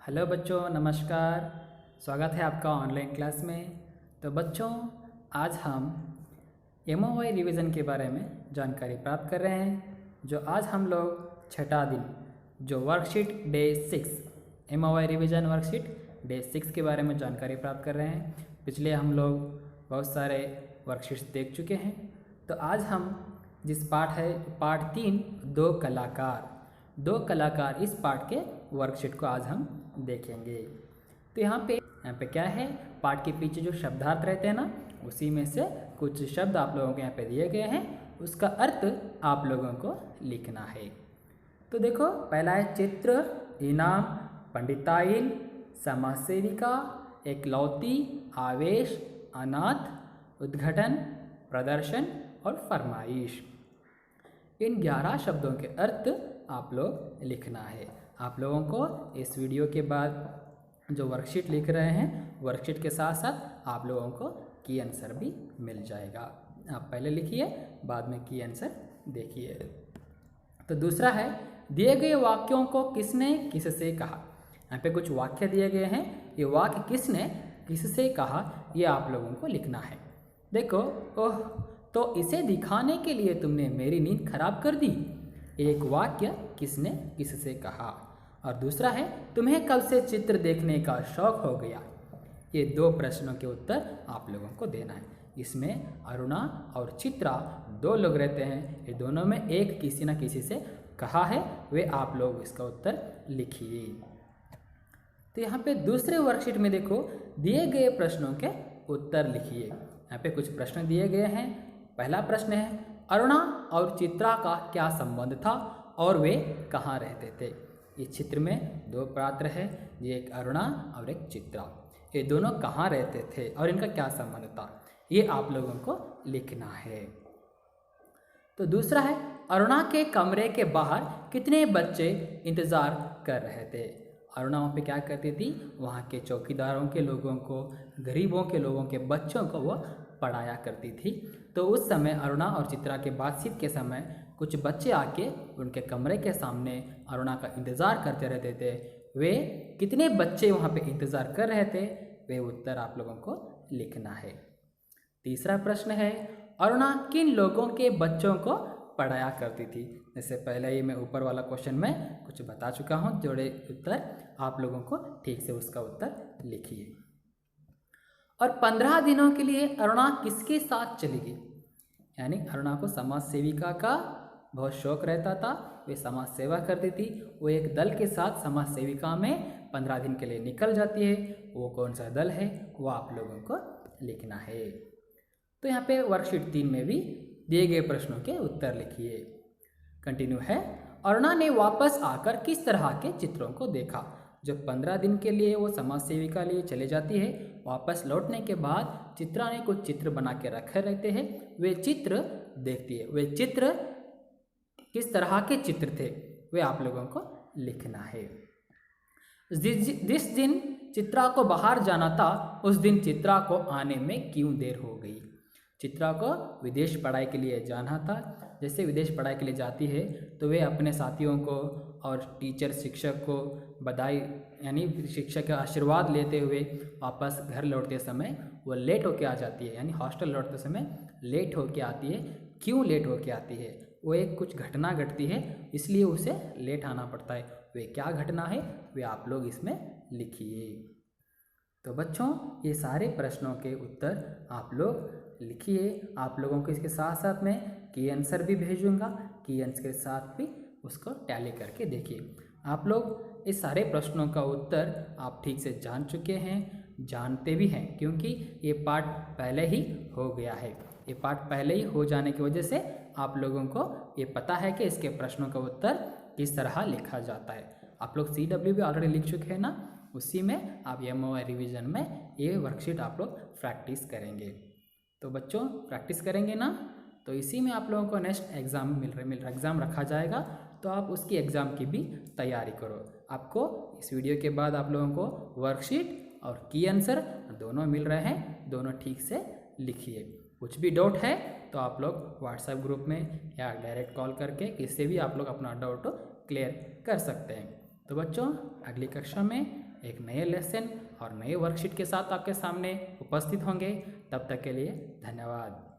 Hello बच्चों, नमस्कार। स्वागत है आपका ऑनलाइन क्लास में। तो बच्चों, आज हम MOI रिवीजन के बारे में जानकारी प्राप्त कर रहे हैं। जो आज हम लोग छठा दिन जो worksheet day 6 MOI revision worksheet day 6 के बारे में जानकारी प्राप्त कर रहे हैं। पिछले हम लोग बहुत सारे वर्कशीट्स देख चुके हैं। तो आज हम जिस पाठ है पाठ 3 दो कलाकार इस पाठ के वर्कशीट को आज हम देखेंगे। तो यहाँ पे क्या है, पाठ के पीछे जो शब्दार्थ रहते हैं ना, उसी में से कुछ शब्द आप लोगों को यहाँ पे दिए गए हैं, उसका अर्थ आप लोगों को लिखना है। तो देखो, पहला है चित्र, इनाम, पंडिताइन, समाज सेविका, एकलौती, आवेश, अनाथ, उद्घाटन, प्रदर्शन और फरमाइश। इन 11 शब्दों के अर्थ आप लोग लिखना है। आप लोगों को इस वीडियो के बाद जो वर्कशीट लिख रहे हैं, वर्कशीट के साथ साथ आप लोगों को की आंसर भी मिल जाएगा। आप पहले लिखिए, बाद में की आंसर देखिए। तो दूसरा है, दिए गए वाक्यों को किसने किससे कहा। यहाँ पे कुछ वाक्य दिए गए हैं, ये वाक्य किसने किससे कहा, ये आप लोगों को लिखना है। देखो, ओह, तो इसे दिखाने के लिए तुमने मेरी नींद खराब कर दी। एक वाक्य किसने किससे कहा। और दूसरा है, तुम्हें कब से चित्र देखने का शौक हो गया। ये 2 प्रश्नों के उत्तर आप लोगों को देना है। इसमें अरुणा और चित्रा 2 लोग रहते हैं। ये दोनों में एक किसी न किसी से कहा है, वे आप लोग इसका उत्तर लिखिए। तो यहाँ पे दूसरे वर्कशीट में देखो, दिए गए प्रश्नों के उत्तर लिखिए। यहाँ पे कुछ प्रश्न दिए गए हैं। पहला प्रश्न है, अरुणा और चित्रा का क्या संबंध था और वे कहाँ रहते थे। इस चित्र में 2 पात्र है, ये एक अरुणा और एक चित्रा। ये दोनों कहाँ रहते थे और इनका क्या संबंध था, ये आप लोगों को लिखना है। तो दूसरा है, अरुणा के कमरे के बाहर कितने बच्चे इंतजार कर रहे थे। अरुणा वहाँ पे क्या करती थी, वहाँ के चौकीदारों के लोगों को, गरीबों के लोगों के बच्चों को वो पढ़ाया करती थी। तो उस समय अरुणा और चित्रा के बातचीत के समय कुछ बच्चे आके उनके कमरे के सामने अरुणा का इंतज़ार करते रहते थे। वे कितने बच्चे वहाँ पे इंतज़ार कर रहे थे, वे उत्तर आप लोगों को लिखना है। तीसरा प्रश्न है, अरुणा किन लोगों के बच्चों को पढ़ाया करती थी। जैसे पहले ही मैं ऊपर वाला क्वेश्चन में कुछ बता चुका हूँ, जोड़े उत्तर आप लोगों को ठीक से उसका उत्तर लिखिए। और 15 दिनों के लिए अरुणा किसके साथ चली गई। यानी अरुणा को समाज सेविका का बहुत शौक रहता था, वे समाज सेवा करती थी। वो एक दल के साथ समाज सेविका में 15 दिन के लिए निकल जाती है। वो कौन सा दल है, वो आप लोगों को लिखना है। तो यहाँ पे वर्कशीट 3 में भी दिए गए प्रश्नों के उत्तर लिखिए। कंटिन्यू है, अरुणा ने वापस आकर किस तरह के चित्रों को देखा। जब 15 दिन के लिए वो समाज सेविका लिए चले जाती है, वापस लौटने के बाद चित्रा ने कुछ चित्र बना के रखे रहते हैं, वे चित्र देखती है। वे चित्र किस तरह के चित्र थे, वे आप लोगों को लिखना है। जिस दिन चित्रा को बाहर जाना था, उस दिन चित्रा को आने में क्यों देर हो गई। चित्रा को विदेश पढ़ाई के लिए जाना था। जैसे विदेश पढ़ाई के लिए जाती है तो वे अपने साथियों को और टीचर शिक्षक को बधाई यानी शिक्षक का आशीर्वाद लेते हुए वापस घर लौटते समय वो लेट होके आ जाती है। यानी हॉस्टल लौटते समय लेट होके आती है। क्यों लेट होके आती है, वो एक कुछ घटना घटती है, इसलिए उसे लेट आना पड़ता है। वे क्या घटना है, वे आप लोग इसमें लिखिए। तो बच्चों, ये सारे प्रश्नों के उत्तर आप लोग लिखिए। आप लोगों को इसके साथ साथ मैं की आंसर भी भेजूंगा, की आंसर के साथ भी उसको टैली करके देखिए। आप लोग इस सारे प्रश्नों का उत्तर आप ठीक से जान चुके हैं, जानते भी हैं, क्योंकि ये पाठ पहले ही हो गया है। ये पाठ पहले ही हो जाने की वजह से आप लोगों को ये पता है कि इसके प्रश्नों का उत्तर किस तरह लिखा जाता है। आप लोग CW भी ऑलरेडी लिख चुके हैं ना, उसी में आप MOI रिवीजन में ये वर्कशीट आप लोग प्रैक्टिस करेंगे। तो बच्चों, प्रैक्टिस करेंगे ना, तो इसी में आप लोगों को नेक्स्ट एग्ज़ाम एग्ज़ाम रखा जाएगा, तो आप उसकी एग्ज़ाम की भी तैयारी करो। आपको इस वीडियो के बाद आप लोगों को वर्कशीट और की आंसर दोनों मिल रहे हैं, दोनों ठीक से लिखिए। कुछ भी डाउट है तो आप लोग व्हाट्सएप ग्रुप में या डायरेक्ट कॉल करके किससे भी आप लोग अपना डाउट क्लियर कर सकते हैं। तो बच्चों, अगली कक्षा में एक नए लेसन और नए वर्कशीट के साथ आपके सामने उपस्थित होंगे। तब तक के लिए धन्यवाद।